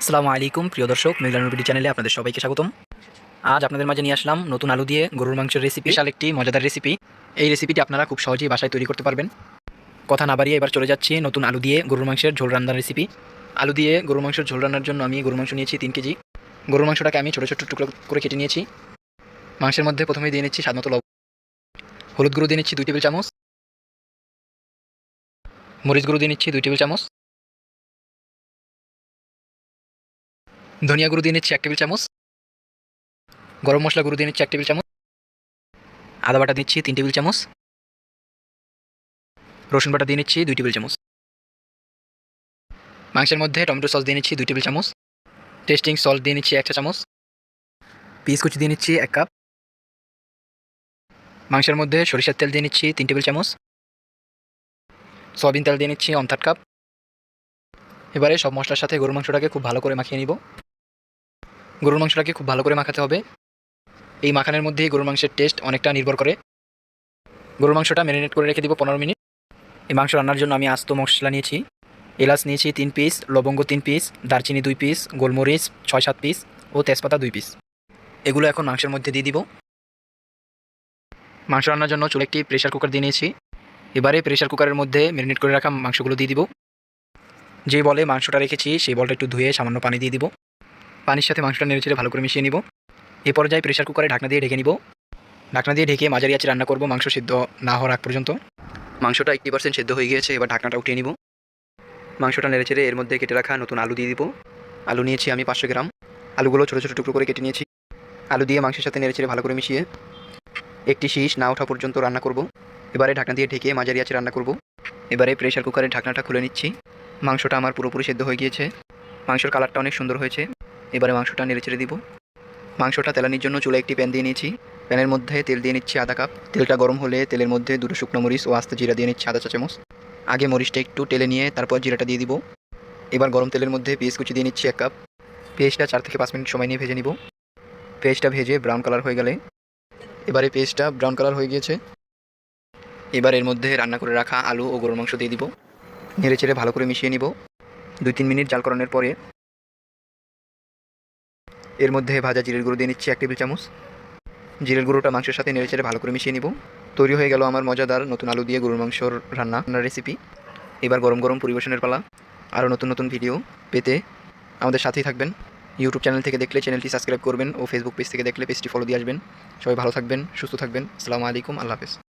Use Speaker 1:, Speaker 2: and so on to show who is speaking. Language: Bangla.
Speaker 1: আসসালামু আলাইকুম প্রিয় দর্শক, মিলানুর বিডি চ্যানেলে আপনাদের সবাইকে স্বাগতম। আজ আপনাদের মাঝে নিয়ে আসলাম নতুন আলু দিয়ে গরুর মাংসের রেসিপি, বিশাল একটি মজাদার রেসিপি। এই রেসিপিটি আপনারা খুব সহজেই বাসায় তৈরি করতে পারবেন। কথা না বাড়িয়ে এবার চলে যাচ্ছি নতুন আলু দিয়ে গরুর মাংসের ঝোল রান্নার রেসিপি। আলু দিয়ে গরুর মাংসের ঝোল রান্নার জন্য আমি গরুর মাংস নিয়েছি 3 কেজি। গরুর মাংসটাকে আমি ছোটো ছোটো টুকরো করে কেটে নিয়েছি। মাংসের মধ্যে প্রথমেই দিয়ে নিচ্ছি স্বাদমতো লবণ, হলুদ গুঁড়ো দিয়ে নিচ্ছি 2 টেবিল চামচ, মরিচ গুঁড়ো দিয়ে নিচ্ছি 2 টেবিল চামচ, ধনিয়া গুঁড়ো দিয়ে নিচ্ছি 1 টেবিল চামচ, গরম মশলা গুঁড়ো দিয়ে নিচ্ছি 1 টেবিল চামচ, আদা বাটা দিচ্ছি 3 টেবিল চামচ, রসুন বাটা দিয়ে নিচ্ছি 2 টেবিল চামচ, মাংসের মধ্যে টমেটো সস দিয়ে নিচ্ছি 2 টেবিল চামচ, টেস্টিং সল্ট দিয়ে নিচ্ছি 1 চা চামচ, পিস কুচি দিয়ে নিচ্ছি 1 কাপ, মাংসের মধ্যে সরিষার তেল দিয়ে নিচ্ছি 3 টেবিল চামচ, সয়াবিন তেল দিয়ে নিচ্ছি 1/3 কাপ। এবারে সব মশলার সাথে গরুর মাংসটাকে খুব ভালো করে মাখিয়ে নিব। গরুর মাংসটাকে খুব ভালো করে মাখাতে হবে। এই মাখানোর মধ্যেই গরুর মাংসের টেস্ট অনেকটা নির্ভর করে। গরুর মাংসটা ম্যারিনেট করে রেখে দিব 15 মিনিট। এই মাংস রান্নার জন্য আমি আস্ত মশলা নিয়েছি। এলাচ নিয়েছি 3 পিস, লবঙ্গ 3 পিস, দারচিনি 2 পিস, গোলমরিচ 6-7 পিস ও তেজপাতা 2 পিস। এগুলো এখন মাংসের মধ্যে দিয়ে দিব। মাংস রান্নার জন্য চুলে একটি প্রেশার কুকার দিয়ে নিয়েছি। এবারে প্রেশার কুকারের মধ্যে ম্যারিনেট করে রাখা মাংসগুলো দিয়ে দিব। যে বলে মাংসটা রেখেছি সেই বলটা একটু ধুয়ে সামান্য পানি দিয়ে দিব। পানির সাথে মাংসটা নেড়েচেড়ে ভালো করে মিশিয়ে নিব। এ পর্যায়ে প্রেশার কুকারে ঢাকনা দিয়ে ঢেকে নিব। ঢাকনা দিয়ে ঢেকে মাঝারি আঁচে রান্না করব মাংস সিদ্ধ না হওয়ার আগ পর্যন্ত। মাংসটা 80% সিদ্ধ হয়ে গিয়েছে, এবার ঢাকনাটা উঠিয়ে নিব। মাংসটা নেড়েচেড়ে এর মধ্যে কেটে রাখা নতুন আলু দিয়ে দিব। আলু নিয়েছি আমি 500 গ্রাম। আলুগুলো ছোটো ছোটো টুকরো করে কেটে নিয়েছি। আলু দিয়ে মাংসের সাথে নেড়েচেড়ে ভালো করে মিশিয়ে একটি শীষ না ওঠা পর্যন্ত রান্না করব। এবারে ঢাকনা দিয়ে ঢেকে মাঝারি আঁচে রান্না করব। এবারে প্রেশার কুকারের ঢাকনাটা খুলে নিচ্ছি। মাংসটা আমার পুরোপুরি সিদ্ধ হয়ে গিয়েছে। মাংসের কালারটা অনেক সুন্দর হয়েছে। এবারে মাংসটা নেড়েচেড়ে দিব। মাংসটা তেলানির জন্য চুলায় একটি প্যান দিয়ে নিয়েছি। প্যানের মধ্যে তেল দিয়ে নিচ্ছি আধা কাপ। তেলটা গরম হলে তেলের মধ্যে 2 শুকনো মরিচ ও আস্ত জিরা দিয়ে নিচ্ছি আধা চা চামচ। আগে মরিচটা একটু টেলে নিয়ে তারপর জিরাটা দিয়ে দিব। এবার গরম তেলের মধ্যে পেঁয়াজ কুচি দিয়ে নিচ্ছি 1 কাপ। পেঁয়াজটা 4 থেকে 5 মিনিট সময় নিয়ে ভেজে নিব। পেঁয়াজটা ভেজে ব্রাউন কালার হয়ে গেলে, এবারে পেঁয়াজটা ব্রাউন কালার হয়ে গিয়েছে, এবার এর মধ্যে রান্না করে রাখা আলু ও গরুর মাংস দিয়ে দিব। নেড়েচেড়ে ভালো করে মিশিয়ে নিব। 2-3 মিনিট জাল করানোর পরে এর মধ্যে ভাজা জিরের গুঁড়ো দিয়ে নিচ্ছি 1 টেবিল চামচ। জিরের গুঁড়োটা মাংসের সাথে নেড়েচেড়ে ভালো করে মিশিয়ে নিব। তৈরি হয়ে গেল আমার মজাদার নতুন আলু দিয়ে গরুর মাংসর রান্নার রেসিপি। এবার গরম গরম পরিবেশনের পালা। আরও নতুন নতুন ভিডিও পেতে আমাদের সাথেই থাকবেন। ইউটিউব চ্যানেল থেকে দেখলে চ্যানেলটি সাবস্ক্রাইব করবেন ও ফেসবুক পেজ থেকে দেখলে পেজটি ফলো দিয়ে আসবেন। সবাই ভালো থাকবেন, সুস্থ থাকবেন। আসসালামু আলাইকুম, আল্লাহ হাফেজ।